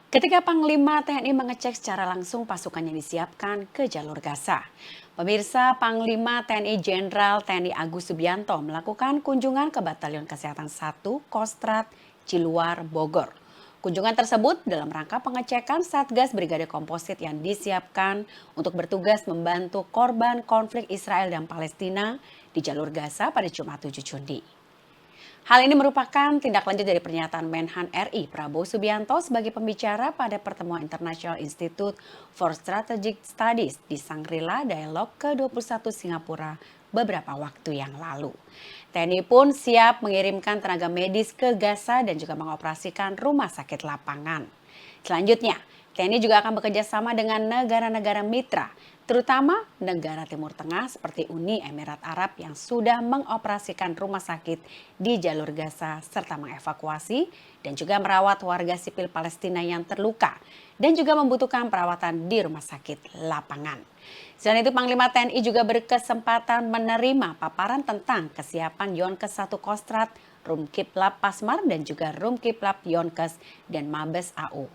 Ketika Panglima TNI mengecek secara langsung pasukan yang disiapkan ke jalur Gaza. Pemirsa, Panglima TNI Jenderal TNI Agus Subianto melakukan kunjungan ke Batalion Kesehatan 1 Kostrad Ciluar Bogor. Kunjungan tersebut dalam rangka pengecekan Satgas Brigade Komposit yang disiapkan untuk bertugas membantu korban konflik Israel dan Palestina di jalur Gaza pada Jumat 7 Juni. Hal ini merupakan tindak lanjut dari pernyataan Menhan RI Prabowo Subianto sebagai pembicara pada pertemuan International Institute for Strategic Studies di Shangri-La Dialogue ke-21 Singapura beberapa waktu yang lalu. TNI pun siap mengirimkan tenaga medis ke Gaza dan juga mengoperasikan rumah sakit lapangan. Selanjutnya, TNI juga akan bekerja sama dengan negara-negara mitra, terutama negara Timur Tengah seperti Uni Emirat Arab yang sudah mengoperasikan rumah sakit di jalur Gaza serta mengevakuasi dan juga merawat warga sipil Palestina yang terluka dan juga membutuhkan perawatan di rumah sakit lapangan. Selain itu, Panglima TNI juga berkesempatan menerima paparan tentang kesiapan Yonkes 1 Kostrad, Rumkiplab Pasmar dan juga Rumkiplab Yonkes dan Mabes AU.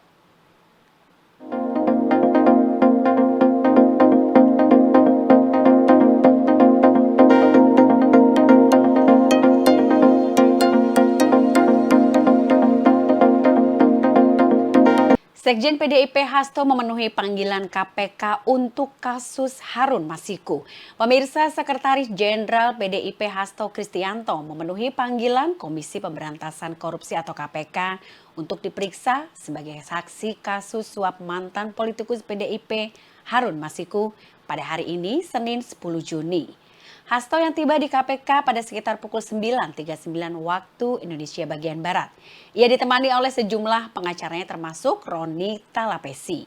Sekjen PDIP Hasto memenuhi panggilan KPK untuk kasus Harun Masiku. Pemirsa, Sekretaris Jenderal PDIP Hasto Kristianto memenuhi panggilan Komisi Pemberantasan Korupsi atau KPK untuk diperiksa sebagai saksi kasus suap mantan politikus PDIP Harun Masiku pada hari ini, Senin 10 Juni. Hasto yang tiba di KPK pada sekitar pukul 9.39 waktu Indonesia bagian Barat. Ia ditemani oleh sejumlah pengacaranya termasuk Roni Talapesi.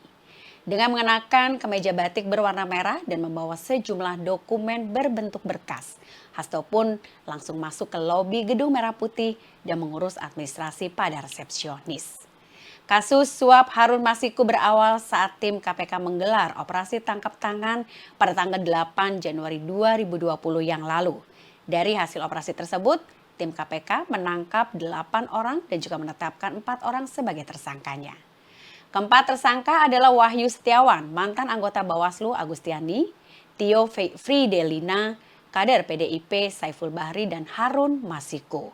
Dengan mengenakan kemeja batik berwarna merah dan membawa sejumlah dokumen berbentuk berkas, Hasto pun langsung masuk ke lobi Gedung Merah Putih dan mengurus administrasi pada resepsionis. Kasus suap Harun Masiku berawal saat tim KPK menggelar operasi tangkap tangan pada tanggal 8 Januari 2020 yang lalu. Dari hasil operasi tersebut, tim KPK menangkap 8 orang dan juga menetapkan 4 orang sebagai tersangkanya. Keempat tersangka adalah Wahyu Setiawan, mantan anggota Bawaslu Agustiani, Tio Fridelina, kader PDIP Saiful Bahri dan Harun Masiku.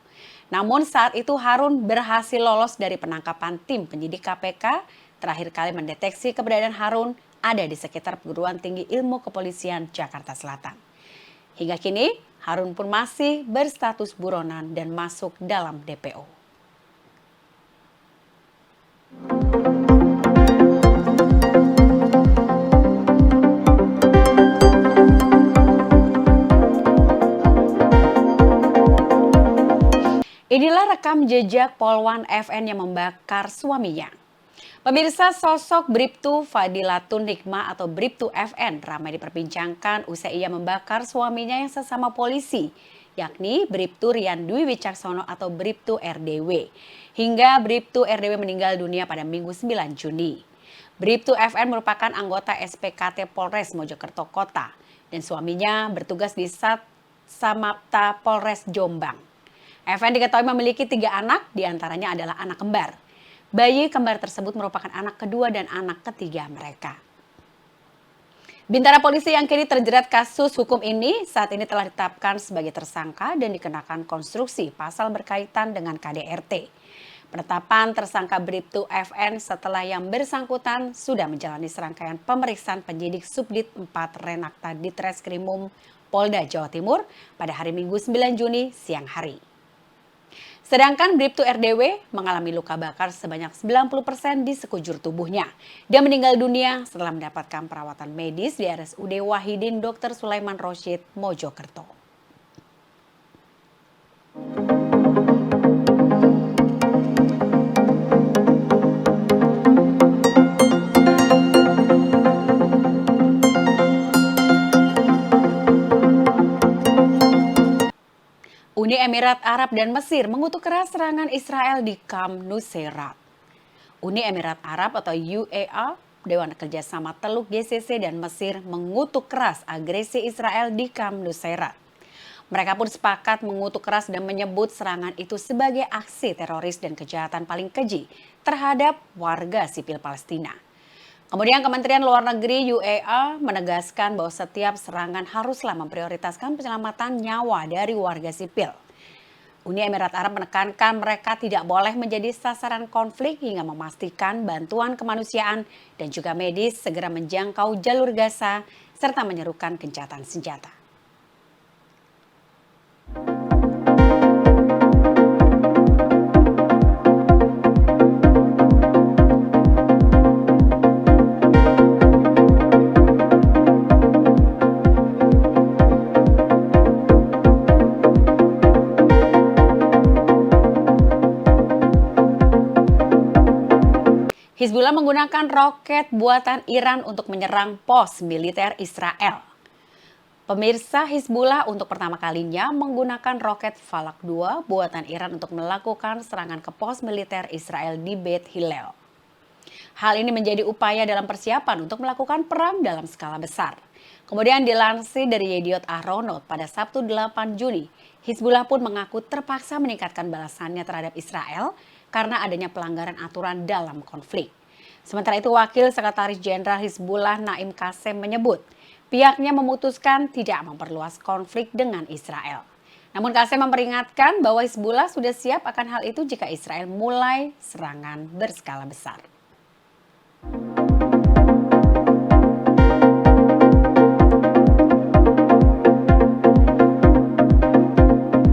Namun saat itu Harun berhasil lolos dari penangkapan tim penyidik KPK. Terakhir kali mendeteksi keberadaan Harun ada di sekitar Perguruan Tinggi Ilmu Kepolisian Jakarta Selatan. Hingga kini Harun pun masih berstatus buronan dan masuk dalam DPO. Inilah rekam jejak Polwan FN yang membakar suaminya. Pemirsa, sosok Bribtu Fadilatun Hikmah atau Bribtu FN ramai diperbincangkan usai ia membakar suaminya yang sesama polisi, yakni Bribtu Rian Dwi Wicaksono atau Bribtu RDW. Hingga Bribtu RDW meninggal dunia pada Minggu 9 Juni. Bribtu FN merupakan anggota SPKT Polres Mojokerto Kota dan suaminya bertugas di Sat Samapta Polres Jombang. FN diketahui memiliki 3 anak, diantaranya adalah anak kembar. Bayi kembar tersebut merupakan anak kedua dan anak ketiga mereka. Bintara polisi yang kini terjerat kasus hukum ini saat ini telah ditetapkan sebagai tersangka dan dikenakan konstruksi pasal berkaitan dengan KDRT. Penetapan tersangka Bribtu FN setelah yang bersangkutan sudah menjalani serangkaian pemeriksaan penyidik Subdit 4 Renakta Ditreskrimum Polda Jawa Timur pada hari Minggu 9 Juni siang hari. Sedangkan Bribtu RDW mengalami luka bakar sebanyak 90% di sekujur tubuhnya. Dia meninggal dunia setelah mendapatkan perawatan medis di RSUD Wahidin Dr. Sulaiman Rosyid, Mojokerto. Uni Emirat Arab dan Mesir mengutuk keras serangan Israel di Camp Nuseirat. Uni Emirat Arab atau UEA, Dewan Kerjasama Teluk GCC dan Mesir mengutuk keras agresi Israel di Camp Nuseirat. Mereka pun sepakat mengutuk keras dan menyebut serangan itu sebagai aksi teroris dan kejahatan paling keji terhadap warga sipil Palestina. Kemudian Kementerian Luar Negeri UEA menegaskan bahwa setiap serangan haruslah memprioritaskan penyelamatan nyawa dari warga sipil. Uni Emirat Arab menekankan mereka tidak boleh menjadi sasaran konflik hingga memastikan bantuan kemanusiaan dan juga medis segera menjangkau jalur Gaza serta menyerukan gencatan senjata. Hizbullah menggunakan roket buatan Iran untuk menyerang pos militer Israel. Pemirsa, Hizbullah untuk pertama kalinya menggunakan roket Falak 2 buatan Iran untuk melakukan serangan ke pos militer Israel di Beit Hillel. Hal ini menjadi upaya dalam persiapan untuk melakukan perang dalam skala besar. Kemudian dilansir dari Yediot Ahronot pada Sabtu 8 Juni, Hizbullah pun mengaku terpaksa meningkatkan balasannya terhadap Israel karena adanya pelanggaran aturan dalam konflik. Sementara itu, Wakil Sekretaris Jenderal Hizbullah Naim Qassem menyebut pihaknya memutuskan tidak memperluas konflik dengan Israel. Namun Qassem memperingatkan bahwa Hizbullah sudah siap akan hal itu jika Israel mulai serangan berskala besar.